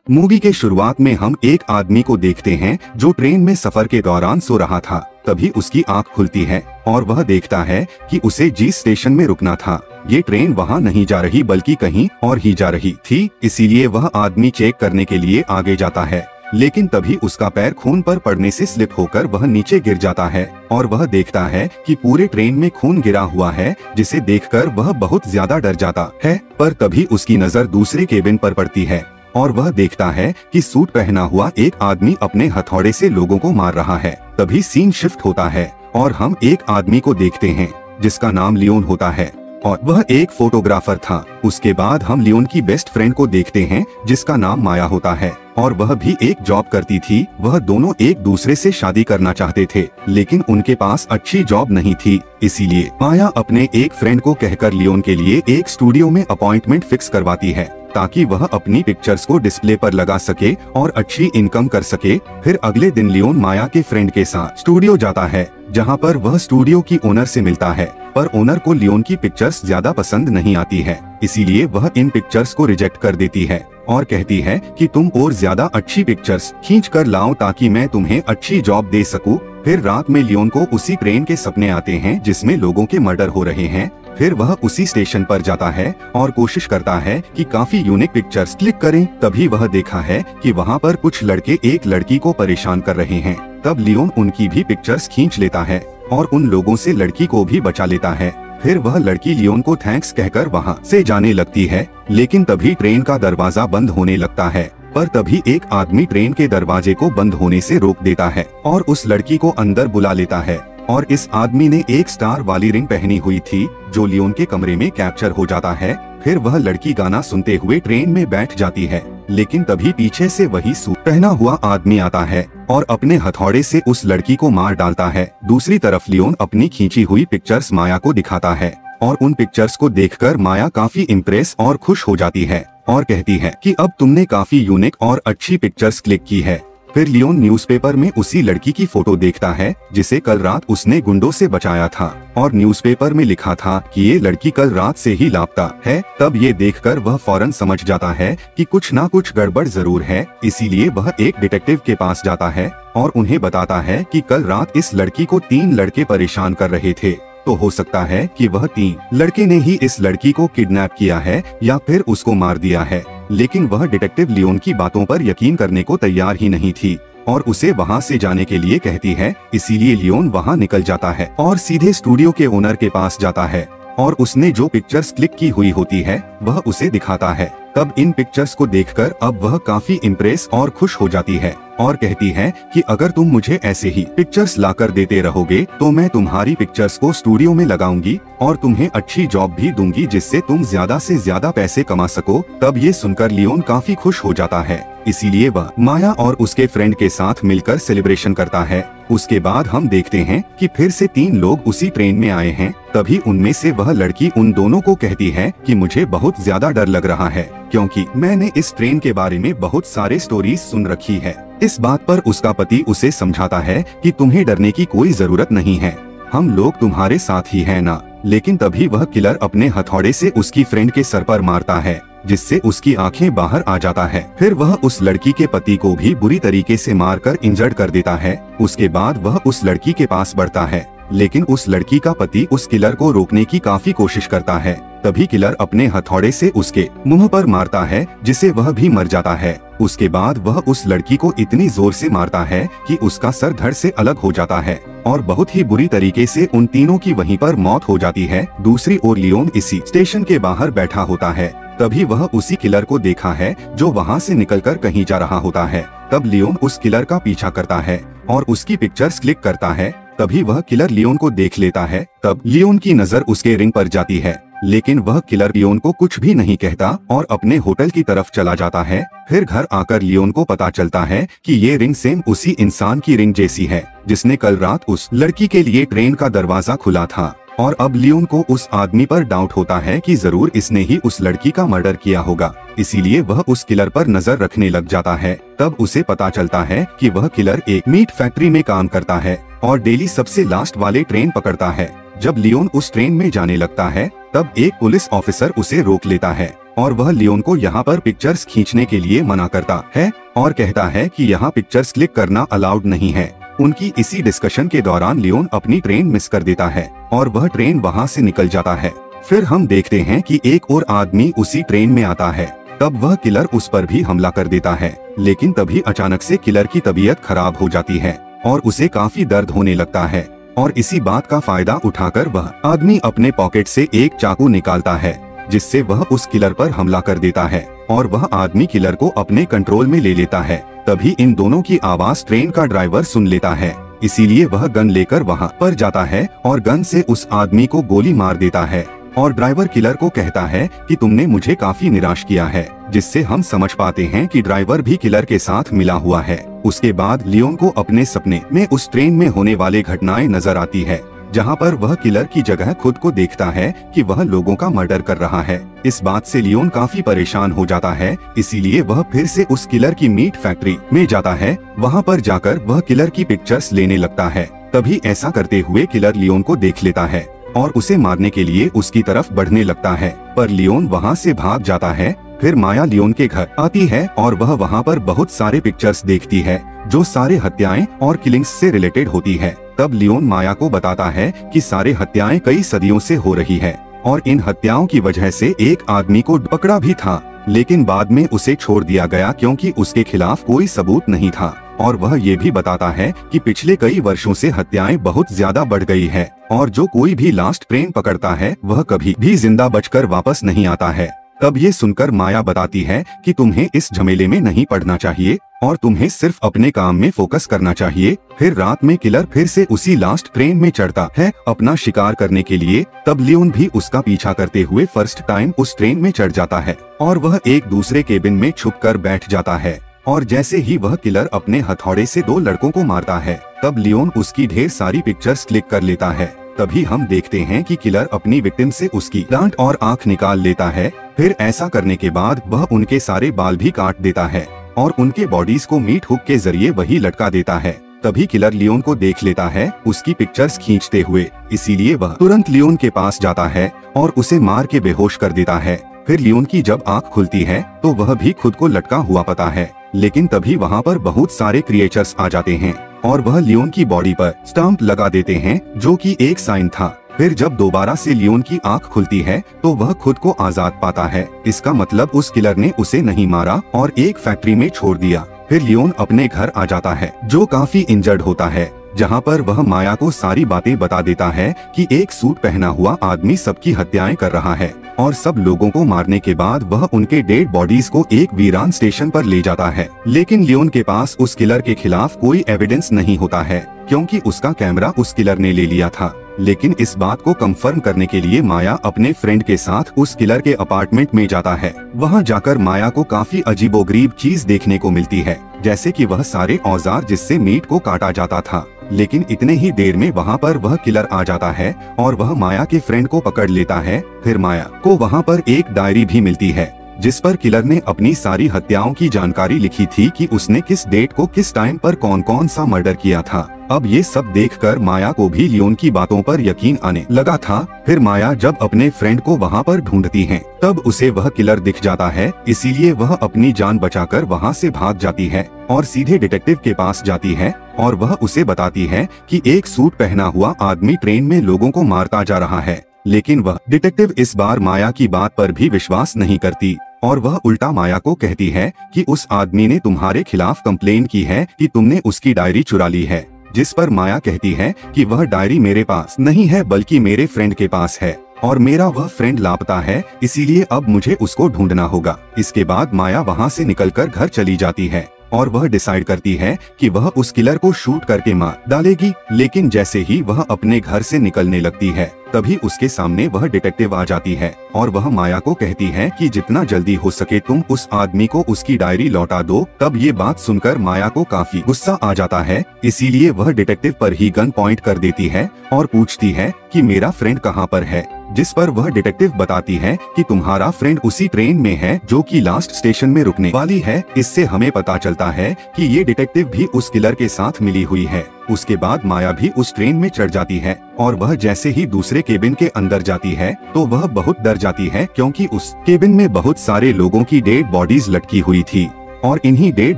Movie के शुरुआत में हम एक आदमी को देखते हैं जो ट्रेन में सफर के दौरान सो रहा था। तभी उसकी आंख खुलती है और वह देखता है कि उसे जिस स्टेशन में रुकना था ये ट्रेन वहां नहीं जा रही बल्कि कहीं और ही जा रही थी। इसीलिए वह आदमी चेक करने के लिए आगे जाता है, लेकिन तभी उसका पैर खून पर पड़ने से स्लिप होकर वह नीचे गिर जाता है और वह देखता है कि पूरे ट्रेन में खून गिरा हुआ है, जिसे देखकर वह बहुत ज्यादा डर जाता है। पर तभी उसकी नजर दूसरे केबिन पर पड़ती है और वह देखता है कि सूट पहना हुआ एक आदमी अपने हथौड़े से लोगों को मार रहा है। तभी सीन शिफ्ट होता है और हम एक आदमी को देखते हैं जिसका नाम लियोन होता है और वह एक फोटोग्राफर था। उसके बाद हम लियोन की बेस्ट फ्रेंड को देखते हैं जिसका नाम माया होता है और वह भी एक जॉब करती थी। वह दोनों एक दूसरे से शादी करना चाहते थे, लेकिन उनके पास अच्छी जॉब नहीं थी। इसीलिए माया अपने एक फ्रेंड को कहकर लियोन के लिए एक स्टूडियो में अपॉइंटमेंट फिक्स करवाती है ताकि वह अपनी पिक्चर्स को डिस्प्ले पर लगा सके और अच्छी इनकम कर सके। फिर अगले दिन लियोन माया के फ्रेंड के साथ स्टूडियो जाता है, जहां पर वह स्टूडियो की ओनर से मिलता है। पर ओनर को लियोन की पिक्चर्स ज्यादा पसंद नहीं आती है, इसीलिए वह इन पिक्चर्स को रिजेक्ट कर देती है और कहती है कि तुम और ज्यादा अच्छी पिक्चर्स खींच कर लाओ ताकि मैं तुम्हें अच्छी जॉब दे सकूं। फिर रात में लियोन को उसी ट्रेन के सपने आते हैं जिसमें लोगों के मर्डर हो रहे हैं। फिर वह उसी स्टेशन पर जाता है और कोशिश करता है कि काफी यूनिक पिक्चर्स क्लिक करें। तभी वह देखा है कि वहाँ पर कुछ लड़के एक लड़की को परेशान कर रहे हैं। तब लियोन उनकी भी पिक्चर्स खींच लेता है और उन लोगों से लड़की को भी बचा लेता है। फिर वह लड़की लियोन को थैंक्स कहकर वहाँ से जाने लगती है, लेकिन तभी ट्रेन का दरवाजा बंद होने लगता है। पर तभी एक आदमी ट्रेन के दरवाजे को बंद होने से रोक देता है और उस लड़की को अंदर बुला लेता है। और इस आदमी ने एक स्टार वाली रिंग पहनी हुई थी जो लियोन के कमरे में कैप्चर हो जाता है। फिर वह लड़की गाना सुनते हुए ट्रेन में बैठ जाती है, लेकिन तभी पीछे से वही सूट पहना हुआ आदमी आता है और अपने हथौड़े से उस लड़की को मार डालता है। दूसरी तरफ लियोन अपनी खींची हुई पिक्चर्स माया को दिखाता है और उन पिक्चर्स को देखकर माया काफी इम्प्रेस और खुश हो जाती है और कहती है कि अब तुमने काफी यूनिक और अच्छी पिक्चर्स क्लिक की है। फिर लियोन न्यूज़पेपर में उसी लड़की की फोटो देखता है जिसे कल रात उसने गुंडों से बचाया था और न्यूज़पेपर में लिखा था कि ये लड़की कल रात से ही लापता है। तब ये देखकर वह फौरन समझ जाता है कि कुछ ना कुछ गड़बड़ जरूर है। इसीलिए वह एक डिटेक्टिव के पास जाता है और उन्हें बताता है कि कल रात इस लड़की को 3 लड़के परेशान कर रहे थे, तो हो सकता है कि वह 3 लड़के ने ही इस लड़की को किडनैप किया है या फिर उसको मार दिया है। लेकिन वह डिटेक्टिव लियोन की बातों पर यकीन करने को तैयार ही नहीं थी और उसे वहां से जाने के लिए कहती है। इसीलिए लियोन वहां निकल जाता है और सीधे स्टूडियो के ओनर के पास जाता है और उसने जो पिक्चर्स क्लिक की हुई होती है वह उसे दिखाता है। तब इन पिक्चर्स को देखकर अब वह काफी इम्प्रेस और खुश हो जाती है और कहती है कि अगर तुम मुझे ऐसे ही पिक्चर्स लाकर देते रहोगे तो मैं तुम्हारी पिक्चर्स को स्टूडियो में लगाऊंगी और तुम्हें अच्छी जॉब भी दूंगी जिससे तुम ज्यादा से ज्यादा पैसे कमा सको। तब ये सुनकर लियोन काफी खुश हो जाता है, इसीलिए वह माया और उसके फ्रेंड के साथ मिलकर सेलिब्रेशन करता है। उसके बाद हम देखते हैं कि फिर से 3 लोग उसी ट्रेन में आए हैं। तभी उनमें से वह लड़की उन दोनों को कहती है कि मुझे बहुत ज्यादा डर लग रहा है क्योंकि मैंने इस ट्रेन के बारे में बहुत सारे स्टोरीज सुन रखी है। इस बात पर उसका पति उसे समझाता है कि तुम्हें डरने की कोई जरूरत नहीं है, हम लोग तुम्हारे साथ ही हैं ना। लेकिन तभी वह किलर अपने हथौड़े से उसकी फ्रेंड के सर पर मारता है जिससे उसकी आंखें बाहर आ जाता है। फिर वह उस लड़की के पति को भी बुरी तरीके से मारकर इंजर्ड कर देता है। उसके बाद वह उस लड़की के पास बढ़ता है, लेकिन उस लड़की का पति उस किलर को रोकने की काफी कोशिश करता है। तभी किलर अपने हथौड़े से उसके मुंह पर मारता है जिसे वह भी मर जाता है। उसके बाद वह उस लड़की को इतनी जोर से मारता है कि उसका सर धड़ से अलग हो जाता है और बहुत ही बुरी तरीके से उन तीनों की वहीं पर मौत हो जाती है। दूसरी ओर लियोन इसी स्टेशन के बाहर बैठा होता है। तभी वह उसी किलर को देखा है जो वहाँ से निकलकर कहीं जा रहा होता है। तब लियोन उस किलर का पीछा करता है और उसकी पिक्चर्स क्लिक करता है। तभी वह किलर लियोन को देख लेता है। तब लियोन की नजर उसके रिंग पर जाती है, लेकिन वह किलर लियोन को कुछ भी नहीं कहता और अपने होटल की तरफ चला जाता है। फिर घर आकर लियोन को पता चलता है कि ये रिंग सेम उसी इंसान की रिंग जैसी है जिसने कल रात उस लड़की के लिए ट्रेन का दरवाजा खुला था। और अब लियोन को उस आदमी पर डाउट होता है कि जरूर इसने ही उस लड़की का मर्डर किया होगा, इसीलिए वह उस किलर पर नजर रखने लग जाता है। तब उसे पता चलता है कि वह किलर एक मीट फैक्ट्री में काम करता है और डेली सबसे लास्ट वाले ट्रेन पकड़ता है। जब लियोन उस ट्रेन में जाने लगता है तब एक पुलिस ऑफिसर उसे रोक लेता है और वह लियोन को यहाँ पर पिक्चर्स खींचने के लिए मना करता है और कहता है कि यहाँ पिक्चर्स क्लिक करना अलाउड नहीं है। उनकी इसी डिस्कशन के दौरान लियोन अपनी ट्रेन मिस कर देता है और वह ट्रेन वहाँ से निकल जाता है। फिर हम देखते हैं कि एक और आदमी उसी ट्रेन में आता है। तब वह किलर उस पर भी हमला कर देता है, लेकिन तभी अचानक से किलर की तबीयत खराब हो जाती है और उसे काफी दर्द होने लगता है। और इसी बात का फायदा उठाकर वह आदमी अपने पॉकेट से एक चाकू निकालता है, जिससे वह उस किलर पर हमला कर देता है और वह आदमी किलर को अपने कंट्रोल में ले लेता है। तभी इन दोनों की आवाज ट्रेन का ड्राइवर सुन लेता है, इसीलिए वह गन लेकर वहाँ पर जाता है और गन से उस आदमी को गोली मार देता है। और ड्राइवर किलर को कहता है कि तुमने मुझे काफी निराश किया है, जिससे हम समझ पाते हैं कि ड्राइवर भी किलर के साथ मिला हुआ है। उसके बाद लियोन को अपने सपने में उस ट्रेन में होने वाली घटनाएं नजर आती है, जहां पर वह किलर की जगह खुद को देखता है कि वह लोगों का मर्डर कर रहा है। इस बात से लियोन काफी परेशान हो जाता है, इसीलिए वह फिर से उस किलर की मीट फैक्ट्री में जाता है। वहां पर जाकर वह किलर की पिक्चर्स लेने लगता है। तभी ऐसा करते हुए किलर लियोन को देख लेता है और उसे मारने के लिए उसकी तरफ बढ़ने लगता है, पर लियोन वहाँ से भाग जाता है। फिर माया लियोन के घर आती है और वह वहाँ पर बहुत सारे पिक्चर्स देखती है, जो सारे हत्याएं और किलिंग्स से रिलेटेड होती है। तब लियोन माया को बताता है कि सारे हत्याएं कई सदियों से हो रही है और इन हत्याओं की वजह से एक आदमी को पकड़ा भी था, लेकिन बाद में उसे छोड़ दिया गया क्योंकि उसके खिलाफ कोई सबूत नहीं था। और वह ये भी बताता है कि पिछले कई वर्षों से हत्याएं बहुत ज्यादा बढ़ गई है और जो कोई भी लास्ट ट्रेन पकड़ता है वह कभी भी जिंदा बचकर वापस नहीं आता है। तब ये सुनकर माया बताती है कि तुम्हें इस झमेले में नहीं पड़ना चाहिए और तुम्हें सिर्फ अपने काम में फोकस करना चाहिए। फिर रात में किलर फिर से उसी लास्ट ट्रेन में चढ़ता है अपना शिकार करने के लिए। तब लियोन भी उसका पीछा करते हुए फर्स्ट टाइम उस ट्रेन में चढ़ जाता है और वह एक दूसरे केबिन में छुपकर बैठ जाता है। और जैसे ही वह किलर अपने हथौड़े से 2 लड़कों को मारता है, तब लियोन उसकी ढेर सारी पिक्चर्स क्लिक कर लेता है। तभी हम देखते हैं कि किलर अपनी विक्टिम से उसकी दांत और आंख निकाल लेता है। फिर ऐसा करने के बाद वह उनके सारे बाल भी काट देता है और उनके बॉडीज को मीट हुक के जरिए वही लटका देता है। तभी किलर लियोन को देख लेता है उसकी पिक्चर्स खींचते हुए, इसीलिए वह तुरंत लियोन के पास जाता है और उसे मार के बेहोश कर देता है। फिर लियोन की जब आंख खुलती है तो वह भी खुद को लटका हुआ पाता है, लेकिन तभी वहाँ पर बहुत सारे क्रिएचर्स आ जाते हैं और वह लियोन की बॉडी पर स्टैंप लगा देते हैं, जो कि एक साइन था। फिर जब दोबारा से लियोन की आंख खुलती है तो वह खुद को आजाद पाता है। इसका मतलब उस किलर ने उसे नहीं मारा और एक फैक्ट्री में छोड़ दिया। फिर लियोन अपने घर आ जाता है, जो काफी इंजर्ड होता है, जहाँ पर वह माया को सारी बातें बता देता है कि एक सूट पहना हुआ आदमी सबकी हत्याएं कर रहा है और सब लोगों को मारने के बाद वह उनके डेड बॉडीज को एक वीरान स्टेशन पर ले जाता है। लेकिन लियोन के पास उस किलर के खिलाफ कोई एविडेंस नहीं होता है, क्योंकि उसका कैमरा उस किलर ने ले लिया था। लेकिन इस बात को कंफर्म करने के लिए माया अपने फ्रेंड के साथ उस किलर के अपार्टमेंट में जाता है। वहां जाकर माया को काफी अजीबोगरीब चीज देखने को मिलती है, जैसे कि वह सारे औजार जिससे मीट को काटा जाता था। लेकिन इतने ही देर में वहां पर वह किलर आ जाता है और वह माया के फ्रेंड को पकड़ लेता है। फिर माया को वहां पर एक डायरी भी मिलती है, जिस पर किलर ने अपनी सारी हत्याओं की जानकारी लिखी थी कि उसने किस डेट को किस टाइम पर कौन कौन सा मर्डर किया था। अब ये सब देखकर माया को भी लियोन की बातों पर यकीन आने लगा था। फिर माया जब अपने फ्रेंड को वहाँ पर ढूंढती है, तब उसे वह किलर दिख जाता है, इसीलिए वह अपनी जान बचाकर वहाँ से भाग जाती है और सीधे डिटेक्टिव के पास जाती है और वह उसे बताती है कि एक सूट पहना हुआ आदमी ट्रेन में लोगों को मारता जा रहा है। लेकिन वह डिटेक्टिव इस बार माया की बात पर भी विश्वास नहीं करती और वह उल्टा माया को कहती है कि उस आदमी ने तुम्हारे खिलाफ कंप्लेन की है कि तुमने उसकी डायरी चुरा ली है। जिस पर माया कहती है कि वह डायरी मेरे पास नहीं है बल्कि मेरे फ्रेंड के पास है और मेरा वह फ्रेंड लापता है, इसीलिए अब मुझे उसको ढूंढना होगा। इसके बाद माया वहाँ से निकलकर घर चली जाती है और वह डिसाइड करती है कि वह उस किलर को शूट करके मार डालेगी। लेकिन जैसे ही वह अपने घर से निकलने लगती है, तभी उसके सामने वह डिटेक्टिव आ जाती है और वह माया को कहती है कि जितना जल्दी हो सके तुम उस आदमी को उसकी डायरी लौटा दो। तब ये बात सुनकर माया को काफी गुस्सा आ जाता है, इसीलिए वह डिटेक्टिव पर ही गन पॉइंट कर देती है और पूछती है कि मेरा फ्रेंड कहाँ पर है। जिस पर वह डिटेक्टिव बताती है कि तुम्हारा फ्रेंड उसी ट्रेन में है जो कि लास्ट स्टेशन में रुकने वाली है। इससे हमें पता चलता है कि ये डिटेक्टिव भी उस किलर के साथ मिली हुई है। उसके बाद माया भी उस ट्रेन में चढ़ जाती है और वह जैसे ही दूसरे केबिन के अंदर जाती है तो वह बहुत डर जाती है, क्योंकि उस केबिन में बहुत सारे लोगों की डेड बॉडीज लटकी हुई थी और इन्हीं डेड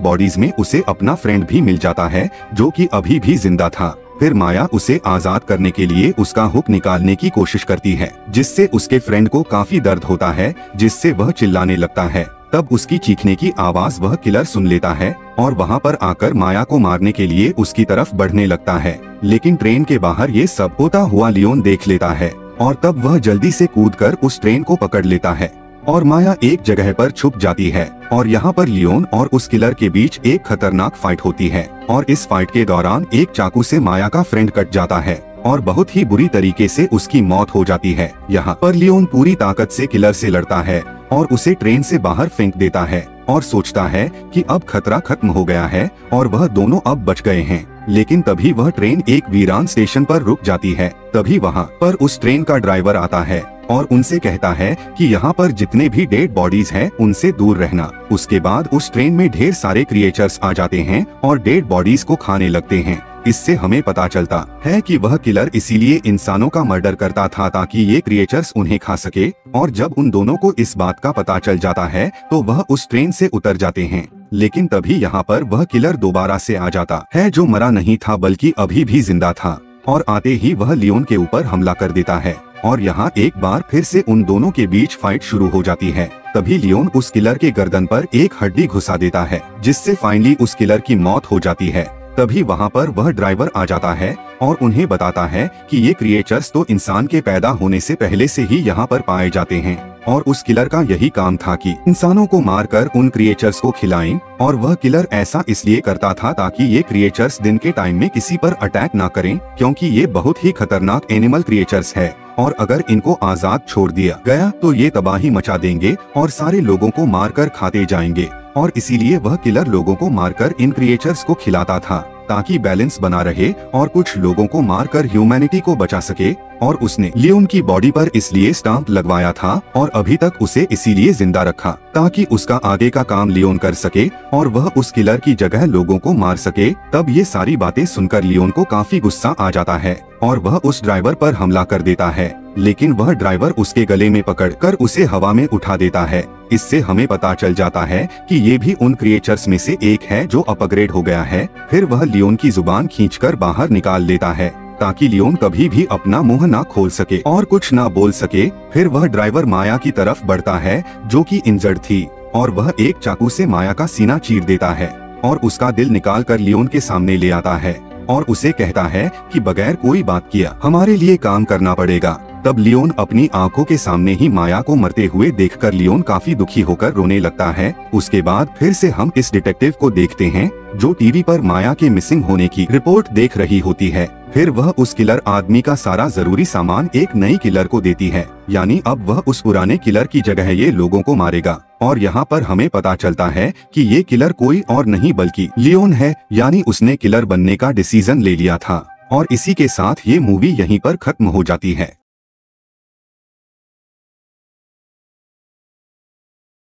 बॉडीज में उसे अपना फ्रेंड भी मिल जाता है जो कि अभी भी जिंदा था। फिर माया उसे आजाद करने के लिए उसका हुक निकालने की कोशिश करती है, जिससे उसके फ्रेंड को काफी दर्द होता है, जिससे वह चिल्लाने लगता है। तब उसकी चीखने की आवाज वह किलर सुन लेता है और वहाँ पर आकर माया को मारने के लिए उसकी तरफ बढ़ने लगता है। लेकिन ट्रेन के बाहर ये सब होता हुआ लियोन देख लेता है और तब वह जल्दी से कूदकर उस ट्रेन को पकड़ लेता है और माया एक जगह पर छुप जाती है। और यहाँ पर लियोन और उस किलर के बीच एक खतरनाक फाइट होती है और इस फाइट के दौरान एक चाकू से माया का फ्रेंड कट जाता है और बहुत ही बुरी तरीके से उसकी मौत हो जाती है। यहाँ पर लियोन पूरी ताकत से किलर से लड़ता है और उसे ट्रेन से बाहर फेंक देता है और सोचता है कि अब खतरा खत्म हो गया है और वह दोनों अब बच गए हैं। लेकिन तभी वह ट्रेन एक वीरान स्टेशन पर रुक जाती है। तभी वहाँ पर उस ट्रेन का ड्राइवर आता है और उनसे कहता है कि यहाँ पर जितने भी डेड बॉडीज हैं उनसे दूर रहना। उसके बाद उस ट्रेन में ढेर सारे क्रिएचर्स आ जाते हैं और डेड बॉडीज को खाने लगते हैं। इससे हमें पता चलता है कि वह किलर इसीलिए इंसानों का मर्डर करता था ताकि ये क्रिएचर्स उन्हें खा सके। और जब उन दोनों को इस बात का पता चल जाता है तो वह उस ट्रेन से उतर जाते हैं। लेकिन तभी यहाँ पर वह किलर दोबारा से आ जाता है, जो मरा नहीं था बल्कि अभी भी जिंदा था, और आते ही वह लियोन के ऊपर हमला कर देता है और यहाँ एक बार फिर से उन दोनों के बीच फाइट शुरू हो जाती है। तभी लियोन उस किलर के गर्दन पर एक हड्डी घुसा देता है, जिससे फाइनली उस किलर की मौत हो जाती है। तभी वहाँ पर वह ड्राइवर आ जाता है और उन्हें बताता है कि ये क्रिएचर्स तो इंसान के पैदा होने से पहले से ही यहाँ पर पाए जाते हैं और उस किलर का यही काम था कि इंसानों को मारकर उन क्रिएचर्स को खिलाएं। और वह किलर ऐसा इसलिए करता था ताकि ये क्रिएचर्स दिन के टाइम में किसी पर अटैक ना करें, क्योंकि ये बहुत ही खतरनाक एनिमल क्रिएचर्स है और अगर इनको आजाद छोड़ दिया गया तो ये तबाही मचा देंगे और सारे लोगों को मारकर खाते जाएंगे। और इसीलिए वह किलर लोगों को मारकर इन क्रिएचर्स को खिलाता था ताकि बैलेंस बना रहे और कुछ लोगों को मारकर ह्यूमैनिटी को बचा सके। और उसने लियोन की बॉडी पर इसलिए स्टाम्प लगवाया था और अभी तक उसे इसीलिए जिंदा रखा ताकि उसका आगे का काम लियोन कर सके और वह उस किलर की जगह लोगों को मार सके। तब ये सारी बातें सुनकर लियोन को काफी गुस्सा आ जाता है और वह उस ड्राइवर पर हमला कर देता है, लेकिन वह ड्राइवर उसके गले में पकड़कर उसे हवा में उठा देता है। इससे हमें पता चल जाता है कि ये भी उन क्रिएचर्स में से एक है जो अपग्रेड हो गया है। फिर वह लियोन की जुबान खींचकर बाहर निकाल लेता है ताकि लियोन कभी भी अपना मुंह ना खोल सके और कुछ ना बोल सके। फिर वह ड्राइवर माया की तरफ बढ़ता है जो कि इंजर्ड थी और वह एक चाकू से माया का सीना चीर देता है और उसका दिल निकाल कर लियोन के सामने ले आता है और उसे कहता है कि बगैर कोई बात किया हमारे लिए काम करना पड़ेगा। तब लियोन अपनी आंखों के सामने ही माया को मरते हुए देखकर लियोन काफी दुखी होकर रोने लगता है। उसके बाद फिर से हम इस डिटेक्टिव को देखते हैं जो टीवी पर माया के मिसिंग होने की रिपोर्ट देख रही होती है। फिर वह उस किलर आदमी का सारा जरूरी सामान एक नई किलर को देती है, यानी अब वह उस पुराने किलर की जगह ये लोगों को मारेगा। और यहाँ पर हमें पता चलता है कि ये किलर कोई और नहीं बल्कि लियोन है, यानी उसने किलर बनने का डिसीजन ले लिया था। और इसी के साथ ये मूवी यहीं पर खत्म हो जाती है।